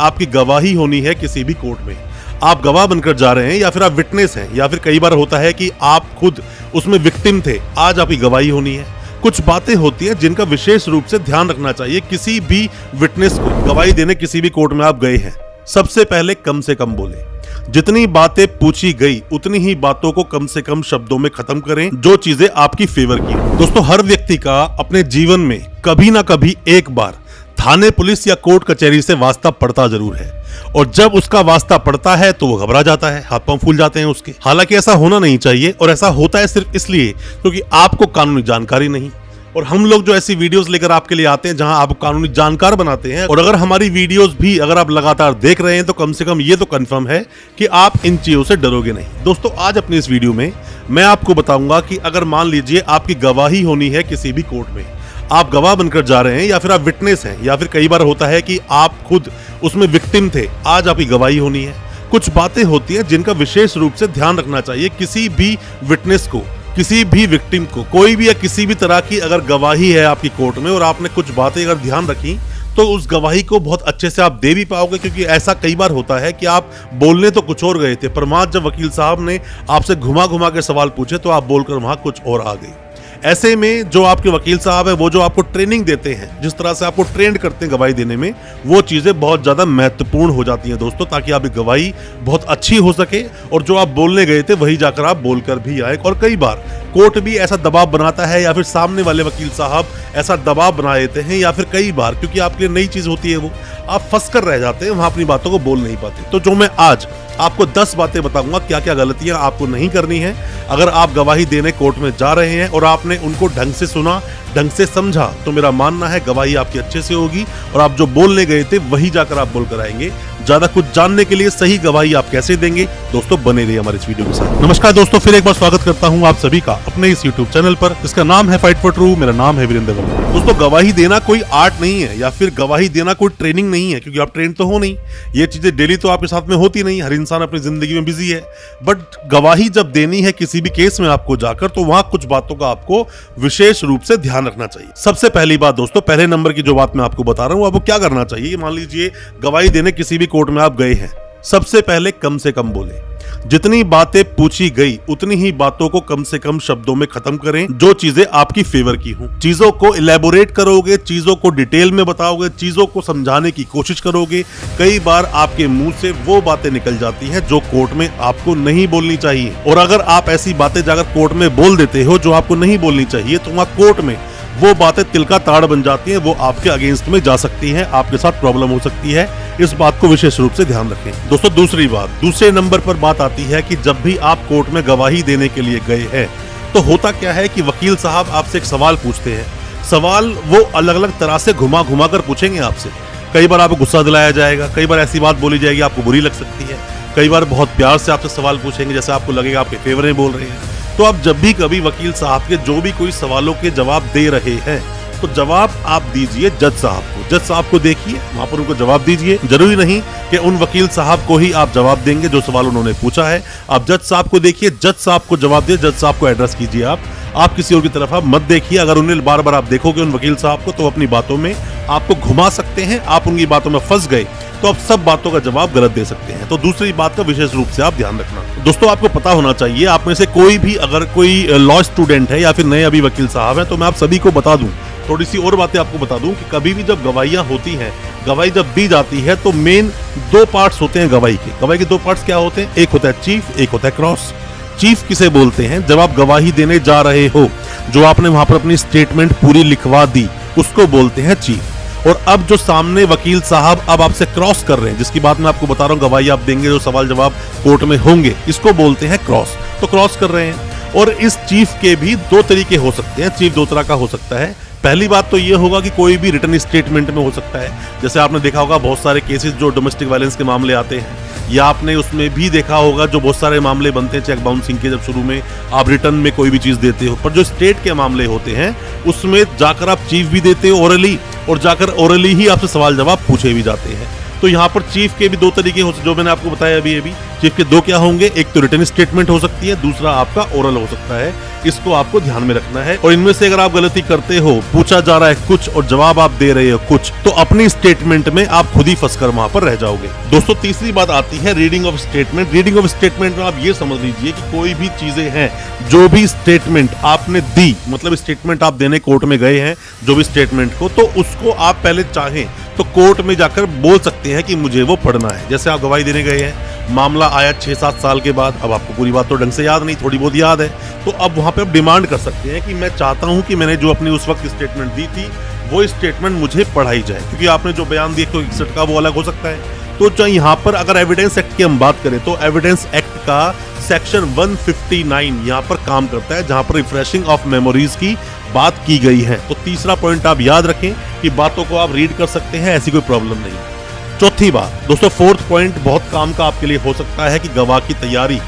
आपकी गवाही होनी है किसी भी कोर्ट में। आप गवाह बनकर जा रहे हैं या फिर आप विटनेस हैं, या फिर कई बार होता है कि आप खुद उसमें विक्टिम थे। आज आपकी गवाही होनी है। कुछ बातें होती हैं जिनका विशेष रूप से ध्यान रखना चाहिए किसी भी विटनेस को। गवाही देने किसी भी कोर्ट में आप गए हैं, सबसे पहले कम से कम बोले। जितनी बातें पूछी गई उतनी ही बातों को कम से कम शब्दों में खत्म करें, जो चीजें आपकी फेवर की। दोस्तों, हर व्यक्ति का अपने जीवन में कभी ना कभी एक बार थाने, पुलिस या कोर्ट कचहरी से वास्ता पड़ता जरूर है, और जब उसका वास्ता पड़ता है तो वो घबरा जाता है, हाथ पांव फूल जाते हैं उसके। हालांकि ऐसा होना नहीं चाहिए, और ऐसा होता है सिर्फ इसलिए क्योंकि आपको कानूनी जानकारी नहीं। और हम लोग जो ऐसी वीडियोस लेकर आपके लिए आते हैं जहां आप कानूनी जानकार बनाते हैं, और अगर हमारी वीडियोस भी अगर आप लगातार देख रहे हैं तो कम से कम ये तो कंफर्म है कि आप इन चीजों से डरोगे नहीं। दोस्तों, आज अपनी इस वीडियो में मैं आपको बताऊंगा कि अगर मान लीजिए आपकी गवाही होनी है किसी भी कोर्ट में, आप गवाह बनकर जा रहे हैं या फिर आप विटनेस हैं, या फिर कई बार होता है कि आप खुद उसमें विक्टिम थे। आज आपकी गवाही होनी है। कुछ बातें होती हैं जिनका विशेष रूप से ध्यान रखना चाहिए किसी भी विटनेस को, किसी भी विक्टिम को। कोई भी या किसी भी तरह की अगर गवाही है आपकी कोर्ट में और आपने कुछ बातें अगर ध्यान रखी तो उस गवाही को बहुत अच्छे से आप दे भी पाओगे। क्योंकि ऐसा कई बार होता है कि आप बोलने तो कुछ और गए थे, पर वहां जब वकील साहब ने आपसे घुमा घुमा के सवाल पूछे तो आप बोलकर वहां कुछ और आ गई। ऐसे में जो आपके वकील साहब है, वो जो आपको ट्रेनिंग देते हैं, जिस तरह से आपको ट्रेंड करते हैं गवाही देने में, वो चीजें बहुत ज्यादा महत्वपूर्ण हो जाती हैं दोस्तों, ताकि आपकी गवाही बहुत अच्छी हो सके और जो आप बोलने गए थे वही जाकर आप बोलकर भी आए। और कई बार कोर्ट भी ऐसा दबाव बनाता है या फिर सामने वाले वकील साहब ऐसा दबाव बना देते हैं, या फिर कई बार क्योंकि आपके लिए नई चीज होती है, वो आप फंस कर रह जाते हैं, वहां अपनी बातों को बोल नहीं पाते। तो जो मैं आज आपको 10 बातें बताऊंगा क्या क्या गलतियां आपको नहीं करनी है अगर आप गवाही देने कोर्ट में जा रहे हैं और आपने उनको ढंग से सुना, ढंग से समझा, तो मेरा मानना है गवाही आपकी अच्छे से होगी और आप जो बोलने गए थे वही जाकर आप बोलकर आएंगे। ज्यादा कुछ जानने के लिए सही गवाही आप कैसे देंगे, दोस्तों बने रहिए हमारे इस वीडियो के साथ। नमस्कार दोस्तों, फिर एक बार स्वागत करता हूं आप सभी का अपने इस YouTube चैनल पर, जिसका नाम है फाइट फॉर ट्रू। मेरा नाम है वीरेंद्र वर्मा। दोस्तों, गवाही देना कोई आर्ट नहीं है या फिर गवाही देना कोई ट्रेनिंग नहीं है, क्योंकि आप ट्रेन तो हो नहीं। ये चीजें डेली तो आपके साथ में होती नहीं, हर इंसान अपनी जिंदगी में बिजी है। बट गवाही जब देनी है किसी भी केस में आपको जाकर, तो वहां कुछ बातों का आपको विशेष रूप से ध्यान रखना चाहिए। सबसे पहली बात दोस्तों, पहले नंबर की जो बात मैं आपको बता रहा हूं, आपको क्या करना चाहिए। मान लीजिए गवाही देने किसी भी कोर्ट में आप गए हैं, सबसे पहले कम से कम बोले। जितनी बातें पूछी गई उतनी ही बातों को कम से कम शब्दों में खत्म करें, जो चीजें आपकी फेवर की हों। चीजों को इलेबोरेट करोगे, चीजों को डिटेल में बताओगे, चीजों को समझाने की कोशिश करोगे। कई बार आपके मुंह से वो बातें निकल जाती हैं जो कोर्ट में आपको नहीं बोलनी चाहिए, और अगर आप ऐसी बातें जाकर कोर्ट में बोल देते हो जो आपको नहीं बोलनी चाहिए, तो वहां कोर्ट में वो बातें तिल का ताड़ बन जाती हैं, वो आपके अगेंस्ट में जा सकती हैं, आपके साथ प्रॉब्लम हो सकती है। इस बात को विशेष रूप से ध्यान रखें। दोस्तों, दूसरी बात, दूसरे नंबर पर बात आती है कि जब भी आप कोर्ट में गवाही देने के लिए गए हैं, तो होता क्या है कि वकील साहब आपसे एक सवाल पूछते हैं। सवाल वो अलग अलग तरह से घुमा घुमा कर पूछेंगे आपसे। कई बार आपको गुस्सा दिलाया जाएगा, कई बार ऐसी बात बोली जाएगी आपको बुरी लग सकती है, कई बार बहुत प्यार से आपसे सवाल पूछेंगे जैसे आपको लगेगा आपके फेवर में बोल रहे हैं। तो आप जब भी कभी वकील साहब के जो भी कोई सवालों के जवाब दे रहे हैं, तो जवाब आप दीजिए जज साहब को। जज साहब को देखिए, वहां पर उनको जवाब दीजिए। जरूरी नहीं कि उन वकील साहब को ही आप जवाब देंगे जो सवाल उन्होंने पूछा है। आप जज साहब को देखिए, जज साहब को जवाब दिए, जज साहब को एड्रेस कीजिए। आप किसी और की तरफ आप मत देखिए। अगर उन्हें बार बार आप देखोगे उन वकील साहब को, तो अपनी बातों में आपको घुमा सकते हैं। आप उनकी बातों में फंस गए तो आप सब बातों का जवाब गलत दे सकते हैं। तो दूसरी बात का विशेष रूप से आप ध्यान रखना। दोस्तों, आपको पता होना चाहिए, आप में से कोई भी अगर कोई लॉ स्टूडेंट है या फिर नए अभी वकील साहब हैं, तो मैं आप सभी को बता दूं, थोड़ी सी और बातें आपको बता दूं कि कभी भी जब गवाहियां होती हैं, गवाही जब दी जाती है, तो मेन 2 पार्ट्स होते हैं गवाही के। गवाही के 2 पार्ट्स क्या होते हैं? एक होता है चीफ, एक होता है क्रॉस। चीफ किसे बोलते हैं? जब आप गवाही देने जा रहे हो, जो आपने वहां पर अपनी स्टेटमेंट पूरी लिखवा दी, उसको बोलते हैं चीफ। और अब जो सामने वकील साहब अब आपसे क्रॉस कर रहे हैं, जिसकी बात मैं आपको बता रहा हूं, गवाही आप देंगे, जो सवाल जवाब कोर्ट में होंगे, इसको बोलते हैं क्रॉस। तो क्रॉस कर रहे हैं। और इस चीफ के भी 2 तरीके हो सकते हैं। चीफ 2 तरह का हो सकता है। पहली बात तो ये होगा कि कोई भी रिटर्न स्टेटमेंट में हो सकता है। जैसे आपने देखा होगा बहुत सारे केसेस जो डोमेस्टिक वायलेंस के मामले आते हैं, या आपने उसमें भी देखा होगा जो बहुत सारे मामले बनते हैं चेक बाउंसिंग के, जब शुरू में आप रिटर्न में कोई भी चीज देते हो। पर जो स्टेट के मामले होते हैं उसमें जाकर आप चीफ भी देते हो ओरली, और जाकर ओरली ही आपसे सवाल जवाब पूछे भी जाते हैं। तो यहाँ पर चीफ के भी दो तरीके हो, जो मैंने आपको बताया अभी चीफ के दो क्या होंगे, एक तो रिटन स्टेटमेंट हो सकती है, दूसरा आपका ओरल हो सकता है। इसको आपको ध्यान में रखना है। और इनमें से अगर आप गलती करते हो, पूछा जा रहा है कुछ और जवाब आप दे रहे हो कुछ, तो अपनी स्टेटमेंट में आप खुद ही फंसकर वहां पर रह जाओगे। दोस्तों तीसरी बात आती है reading of statement. Reading of statement में आप ये समझ लीजिए कि कोई भी चीजें हैं, जो भी स्टेटमेंट आपने दी, मतलब स्टेटमेंट आप देने कोर्ट में गए हैं जो भी स्टेटमेंट को, तो उसको आप पहले चाहें तो कोर्ट में जाकर बोल सकते हैं कि मुझे वो पढ़ना है। जैसे आप गवाही देने गए हैं, मामला आया 6-7 साल के बाद, अब आपको पूरी बात तो ढंग से याद नहीं, थोड़ी बहुत याद है, तो अब वहां पे आप डिमांड कर सकते हैं कि मैं चाहता हूं कि मैंने जो अपनी उस वक्त स्टेटमेंट दी थी वो स्टेटमेंट मुझे पढ़ाई जाए, क्योंकि आपने जो बयान दिया 161 का वो अलग हो सकता है। तो जो यहाँ पर अगर एविडेंस एक्ट की हम बात करें तो एविडेंस एक्ट का सेक्शन 159 यहाँ पर काम करता है, जहां पर रिफ्रेशिंग ऑफ मेमोरीज की बात की गई है। तो तीसरा पॉइंट आप याद रखें कि बातों को आप रीड कर सकते हैं, ऐसी कोई प्रॉब्लम नहीं। चौथी बात दोस्तों, फोर्थ पॉइंट बहुत काम का आपके लिए हो सकता है कि गवाह की तैयारी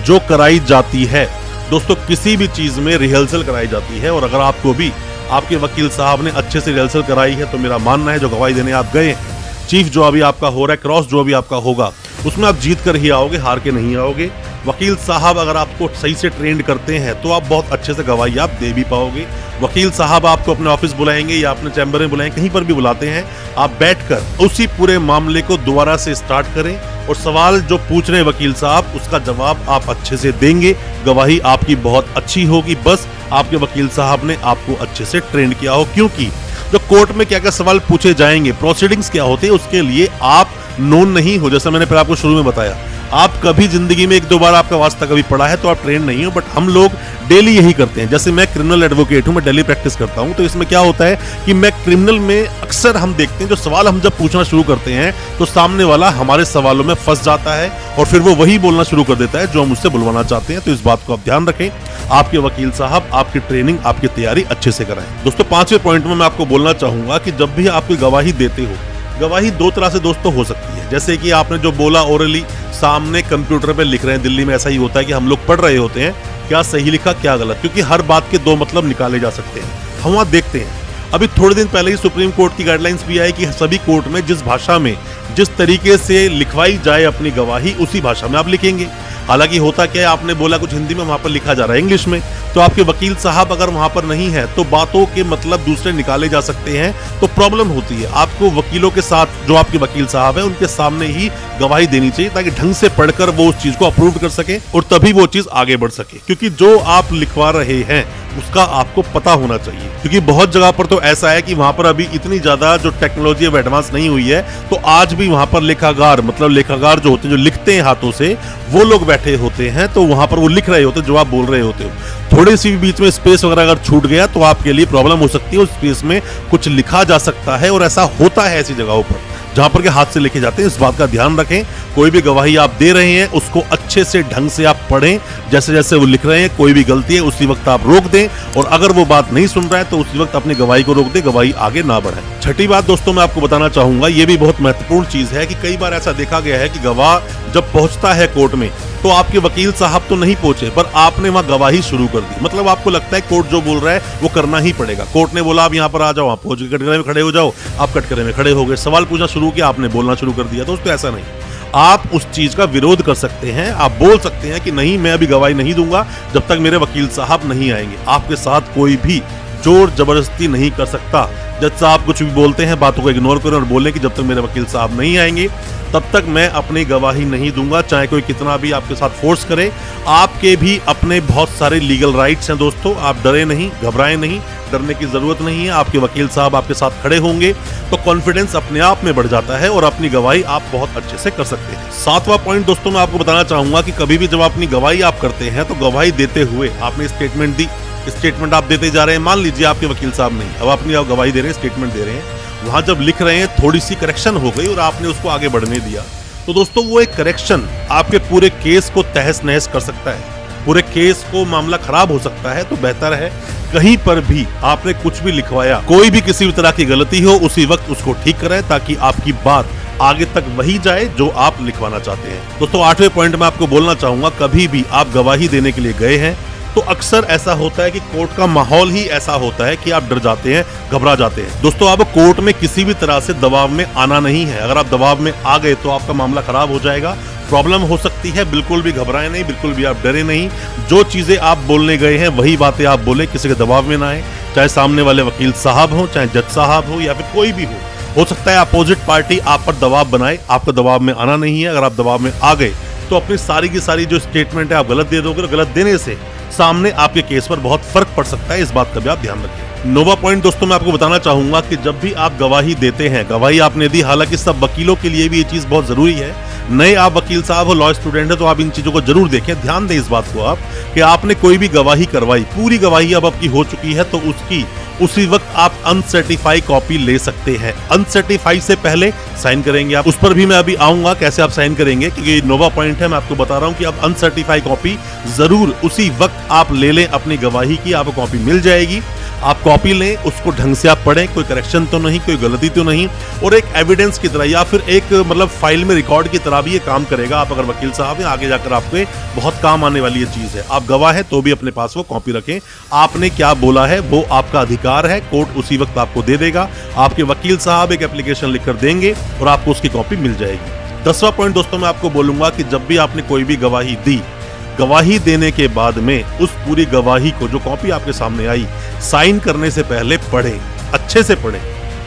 जो कराई जाती है, दोस्तों किसी भी चीज में रिहर्सल कराई जाती है, और अगर आपको भी आपके वकील साहब ने अच्छे से रिहर्सल कराई है तो मेरा मानना है जो गवाही देने आप गए हैं, चीफ जो अभी आपका हो रहा है, क्रॉस जो अभी आपका होगा, उसमें आप जीत कर ही आओगे, हार के नहीं आओगे। वकील साहब अगर आपको सही से ट्रेंड करते हैं तो आप बहुत अच्छे से गवाही आप दे भी पाओगे। वकील साहब आपको अपने ऑफिस बुलाएंगे या अपने चैम्बर में बुलाएंगे, कहीं पर भी बुलाते हैं, आप बैठकर उसी पूरे मामले को दोबारा से स्टार्ट करें और सवाल जो पूछ रहे हैं वकील साहब उसका जवाब आप अच्छे से देंगे, गवाही आपकी बहुत अच्छी होगी। बस आपके वकील साहब ने आपको अच्छे से ट्रेंड किया हो, क्योंकि जो कोर्ट में क्या क्या सवाल पूछे जाएंगे, प्रोसीडिंग्स क्या होते हैं, उसके लिए आप नोन नहीं हो। जैसा मैंने पहले आपको शुरू में बताया, आप कभी जिंदगी में 1-2 बार आपका वास्ता कभी पढ़ा है तो आप ट्रेन नहीं हो, बट हम लोग डेली यही करते हैं। जैसे मैं क्रिमिनल एडवोकेट हूं, मैं डेली प्रैक्टिस करता हूं, तो इसमें क्या होता है कि मैं क्रिमिनल में अक्सर हम देखते हैं जो सवाल हम जब पूछना शुरू करते हैं तो सामने वाला हमारे सवालों में फंस जाता है और फिर वो वही बोलना शुरू कर देता है जो हम उससे बुलवाना चाहते हैं। तो इस बात को आप ध्यान रखें, आपके वकील साहब आपकी ट्रेनिंग, आपकी तैयारी अच्छे से कराएं। दोस्तों 5वें पॉइंट में मैं आपको बोलना चाहूंगा कि जब भी आप कोई गवाही देते हो, गवाही दो तरह से दोस्तों हो सकती है। जैसे कि आपने जो बोला ओरली, सामने कंप्यूटर पे लिख रहे हैं, दिल्ली में ऐसा ही होता है कि हम लोग पढ़ रहे होते हैं क्या सही लिखा क्या गलत, क्योंकि हर बात के दो मतलब निकाले जा सकते हैं। हम वहां देखते हैं, अभी थोड़े दिन पहले ही सुप्रीम कोर्ट की गाइडलाइंस भी आई कि सभी कोर्ट में जिस भाषा में जिस तरीके से लिखवाई जाए अपनी गवाही, उसी भाषा में आप लिखेंगे। हालांकि होता क्या है, आपने बोला कुछ हिंदी में, वहां पर लिखा जा रहा है इंग्लिश में, तो आपके वकील साहब अगर वहां पर नहीं है तो बातों के मतलब दूसरे निकाले जा सकते हैं, तो प्रॉब्लम होती है। आपको वकीलों के साथ, जो आपके वकील साहब है उनके सामने ही गवाही देनी चाहिए, ताकि ढंग से पढ़कर वो उस चीज को अप्रूव कर सके और तभी वो चीज आगे बढ़ सके। क्योंकि जो आप लिखवा रहे हैं उसका आपको पता होना चाहिए, क्योंकि बहुत जगह पर तो ऐसा है कि वहां पर अभी इतनी ज्यादा जो टेक्नोलॉजी अब एडवांस नहीं हुई है, तो आज भी वहां पर लेखाकार, मतलब लेखाकार जो होते हैं, जो लिखते हैं हाथों से, वो लोग बैठे होते हैं, तो वहां पर वो लिख रहे होते हैं जो आप बोल रहे होते हो। थोड़ी सी बीच में स्पेस वगैरह अगर छूट गया तो आपके लिए प्रॉब्लम हो सकती है, उस स्पेस में कुछ लिखा जा सकता है, और ऐसा होता है ऐसी जगहों पर जहां पर के हाथ से लिखे जाते हैं। इस बात का ध्यान रखें, कोई भी गवाही आप दे रहे हैं उसको अच्छे से ढंग से आप पढ़ें, जैसे जैसे वो लिख रहे हैं, कोई भी गलती है उसी वक्त आप रोक दें, और अगर वो बात नहीं सुन रहा है तो उसी वक्त अपनी गवाही को रोक दें, गवाही आगे ना बढ़े। छठी बात दोस्तों मैं आपको बताना चाहूंगा, ये भी बहुत महत्वपूर्ण चीज है कि कई बार ऐसा देखा गया है कि गवाह जब पहुंचता है कोर्ट में तो आपके वकील साहब तो नहीं पहुंचे, पर आपने वहां गवाही शुरू कर दी। मतलब आपको लगता है कोर्ट जो बोल रहा है वो करना ही पड़ेगा। कोर्ट ने बोला आप यहाँ पर आ जाओ, आप पहुंच के कटघरे में खड़े हो जाओ, आप कटघरे में खड़े हो गए, सवाल पूछना शुरू किया, आपने बोलना शुरू कर दिया। दोस्तों ऐसा नहीं, आप उस चीज का विरोध कर सकते हैं, आप बोल सकते हैं कि नहीं मैं अभी गवाही नहीं दूंगा जब तक मेरे वकील साहब नहीं आएंगे। आपके साथ कोई भी जोर जबरदस्ती नहीं कर सकता। जज साहब कुछ भी बोलते हैं, बातों को इग्नोर करें और बोलें कि जब तक मेरे वकील साहब नहीं आएंगे तब तक मैं अपनी गवाही नहीं दूंगा, चाहे कोई कितना भी आपके साथ फोर्स करे। आपके भी अपने बहुत सारे लीगल राइट्स हैं दोस्तों, आप डरे नहीं, घबराएं नहीं, डरने की जरूरत नहीं है। आपके वकील साहब आपके साथ खड़े होंगे तो कॉन्फिडेंस अपने आप में बढ़ जाता है और अपनी गवाही आप बहुत अच्छे से कर सकते हैं। 7वां पॉइंट दोस्तों मैं आपको बताना चाहूंगा कि कभी भी जब अपनी गवाही आप करते हैं तो गवाही देते हुए आपने स्टेटमेंट दी, स्टेटमेंट आप देते जा रहे हैं, मान लीजिए आपके वकील साहब नहीं, अब अपनी आप गवाही दे रहे हैं, स्टेटमेंट दे रहे हैं, वहां जब लिख रहे हैं थोड़ी सी करेक्शन हो गई और आपने उसको आगे बढ़ने दिया, तो दोस्तों वो एक करेक्शन आपके पूरे केस को तहस नहस कर सकता है, पूरे केस को मामला खराब हो सकता है। तो बेहतर है कहीं पर भी आपने कुछ भी लिखवाया, कोई भी किसी भी तरह की गलती हो, उसी वक्त उसको ठीक कराएं ताकि आपकी बात आगे तक वही जाए जो आप लिखवाना चाहते हैं। दोस्तों 8वें पॉइंट में आपको बोलना चाहूंगा, कभी भी आप गवाही देने के लिए गए हैं, तो अक्सर ऐसा होता है कि कोर्ट का माहौल ही ऐसा होता है कि आप डर जाते हैं, घबरा जाते हैं। दोस्तों, आप कोर्ट में किसी भी तरह से दबाव में आना नहीं है। अगर आप दबाव में आ गए तो आपका मामला खराब हो जाएगा, प्रॉब्लम हो सकती है। बिल्कुल भी घबराएं नहीं, बिल्कुल भी आप डरे नहीं। जो चीजें आप बोलने गए हैं वही बातें आप बोले, किसी के दबाव में ना आए। चाहे सामने वाले वकील साहब हो, चाहे जज साहब हो, या फिर कोई भी हो सकता है अपोजिट पार्टी आप पर दबाव बनाए, आपको दबाव में आना नहीं है। अगर आप दबाव में आ गए तो अपनी सारी की सारी जो स्टेटमेंट है आप गलत दे दोगे, और गलत देने से सामने आपके केस पर बहुत फर्क पड़ सकता है। इस बात का भी आप ध्यान रखें। नोवा पॉइंट दोस्तों, मैं आपको बताना चाहूंगा कि जब भी आप गवाही देते हैं, गवाही आपने दी, हालांकि सब वकीलों के लिए भी ये चीज बहुत जरूरी है। नए आप वकील साहब हो, लॉ स्टूडेंट है, तो आप इन चीजों को जरूर देखें, ध्यान दें इस बात को आप कि आपने कोई भी गवाही करवाई, पूरी गवाही अब आपकी हो चुकी है, तो उसी वक्त आप अनसर्टिफाई कॉपी ले सकते हैं। अनसर्टिफाई से पहले साइन करेंगे आप, उस पर भी मैं अभी आऊंगा कैसे आप साइन करेंगे, क्योंकि नोवा पॉइंट है। मैं आपको बता रहा हूं कि आप अनसर्टिफाई कॉपी जरूर उसी वक्त आप ले लें अपनी गवाही की, आपको कॉपी मिल जाएगी। आप कॉपी लें, उसको ढंग से आप पढ़ें, कोई करेक्शन तो नहीं, कोई गलती तो नहीं, और एक एविडेंस की तरह या फिर एक मतलब फाइल में रिकॉर्ड की तरह भी ये काम करेगा। आप अगर वकील साहब हैं, आगे जाकर आपके बहुत काम आने वाली ये चीज है। आप गवाह है तो भी अपने पास वो कॉपी रखें। आपने क्या बोला है वो आपका अधिकार है, कोर्ट उसी वक्त आपको दे देगा। आपके वकील साहब एक एप्लीकेशन लिखकर देंगे और आपको उसकी कॉपी मिल जाएगी। 10वां पॉइंट दोस्तों, मैं आपको बोलूंगा कि जब भी आपने कोई भी गवाही दी, गवाही देने के बाद में उस पूरी गवाही को, जो कॉपी आपके सामने आई, साइन करने से पहले पढ़ें, अच्छे से पढ़ें।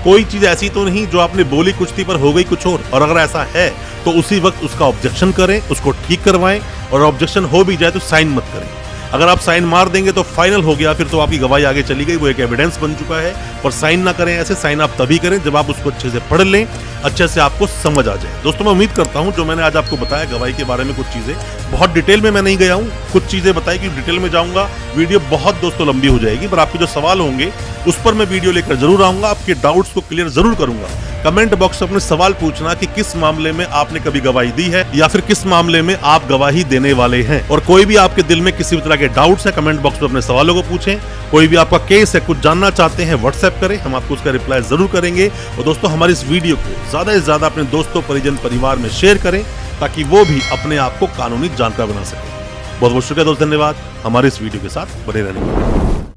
कोई चीज ऐसी तो नहीं जो आपने बोली कुछ थी पर हो गई कुछ और अगर ऐसा है तो उसी वक्त उसका ऑब्जेक्शन करें, उसको ठीक करवाएं, और ऑब्जेक्शन हो भी जाए तो साइन मत करें। अगर आप साइन मार देंगे तो फाइनल हो गया, फिर तो आपकी गवाही आगे चली गई, वो एक एविडेंस बन चुका है। और साइन ना करें ऐसे, साइन आप तभी करें जब आप उसको अच्छे से पढ़ लें, अच्छे से आपको समझ आ जाए। दोस्तों, मैं उम्मीद करता हूं जो मैंने आज आपको बताया गवाही के बारे में, कुछ चीजें बहुत डिटेल में मैं नहीं गया हूं, कुछ चीजें बताई कि डिटेल में जाऊंगा वीडियो बहुत दोस्तों लंबी हो जाएगी, पर आपके जो सवाल होंगे उस पर मैं वीडियो लेकर जरूर आऊंगा, आपके डाउट्स को क्लियर जरूर करूंगा। कमेंट बॉक्स में अपने सवाल पूछना कि किस मामले में आपने कभी गवाही दी है या फिर किस मामले में आप गवाही देने वाले हैं। और कोई भी आपके दिल में किसी भी तरह के डाउट्स है, कमेंट बॉक्स में अपने सवालों को पूछें। कोई भी आपका केस है, कुछ जानना चाहते हैं, व्हाट्सएप करें, हम आपको उसका रिप्लाई जरूर करेंगे। और दोस्तों, हमारी इस वीडियो को ज्यादा से ज्यादा अपने दोस्तों, परिजन, परिवार में शेयर करें ताकि वो भी अपने आप को कानूनी जानकार बना सके। बहुत बहुत शुक्रिया दोस्त, धन्यवाद हमारे इस वीडियो के साथ बने रहने के लिए।